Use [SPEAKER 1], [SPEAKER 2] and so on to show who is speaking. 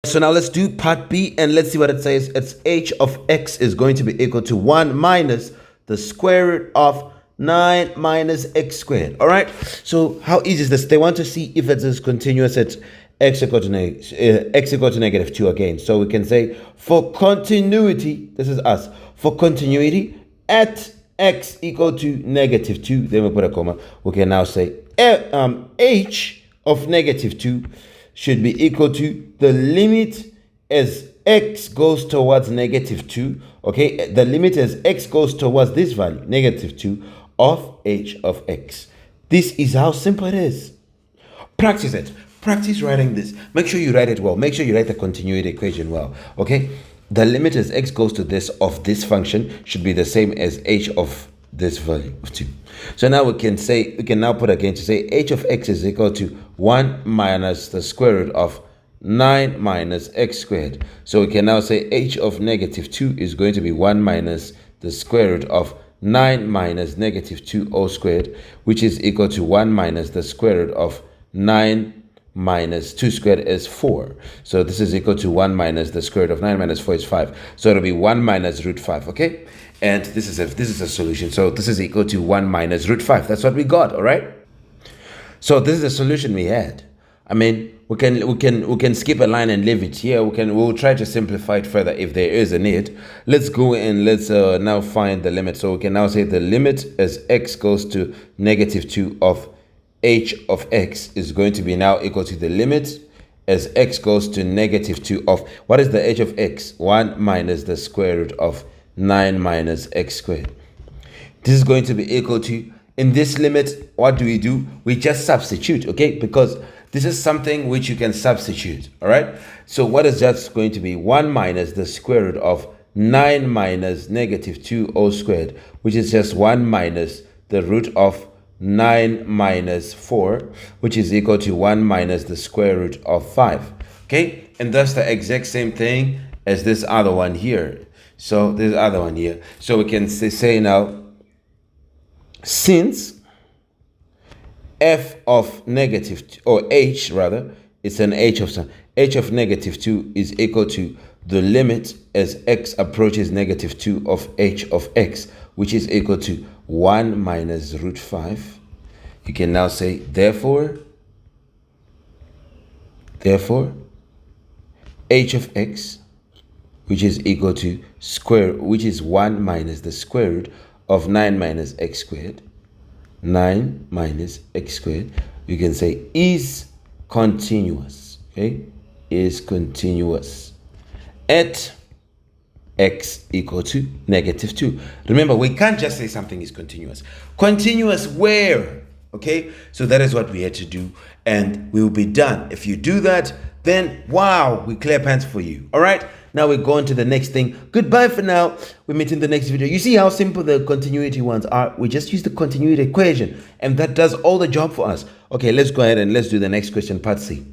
[SPEAKER 1] So now let's do part B and let's see what it says. It's h of x is going to be equal to 1 minus the square root of 9 minus x squared. All right. So how easy is this? They want to see if it is continuous at x equal to negative 2 again. So we can say for continuity, this is us. For continuity at x equal to negative 2, then we put a comma. We can now say h of negative 2 should be equal to the limit as x goes towards negative 2. Okay, the limit as x goes towards this value, negative 2, of h of x. This is how simple it is. Practice it. Practice writing this. Make sure you write it well. Make sure you write the continuity equation well. Okay, the limit as x goes to this of this function should be the same as h of this value of 2. So now we can now put again to say h of x is equal to 1 minus the square root of 9 minus x squared. So we can now say h of negative 2 is going to be 1 minus the square root of 9 minus negative 2 all squared, which is equal to 1 minus the square root of 9 minus 2 squared is 4. So this is equal to 1 minus the square root of 9 minus 4 is 5. So it'll be 1 minus root 5, okay? And this is a solution. So this is equal to 1 minus root 5. That's what we got, all right? So this is the solution we had. I mean, we can skip a line and leave it here. We'll try to simplify it further if there is a need. Let's go and let's now find the limit. So we can now say the limit as x goes to negative 2 of h of x is going to be now equal to the limit as x goes to negative 2 of, what is the h of x? 1 minus the square root of 9 minus x squared. This is going to be equal to, in this limit, what do? We just substitute, okay? Because this is something which you can substitute, all right? So what is that going to be? 1 minus the square root of 9 minus negative 2 all squared, which is just 1 minus the root of 9 minus 4, which is equal to 1 minus the square root of 5, okay? And that's the exact same thing as this other one here. So this other one here. So we can say now, since f of negative, or h rather, it's an h of negative 2 is equal to the limit as x approaches negative 2 of h of x, which is equal to 1 minus root 5. You can now say, therefore, h of x, which is equal to which is 1 minus the square root of 9 minus x squared, 9 minus x squared, you can say is continuous, okay? Is continuous at x equal to negative 2. Remember, we can't just say something is continuous. Continuous where? Okay, so that is what we had to do, and we will be done. If you do that, then wow, we clap hands for you. All right, now we go on to the next thing. Goodbye for now. We meet in the next video. You see how simple the continuity ones are? We just use the continuity equation, and that does all the job for us. Okay, let's go ahead and let's do the next question, part C.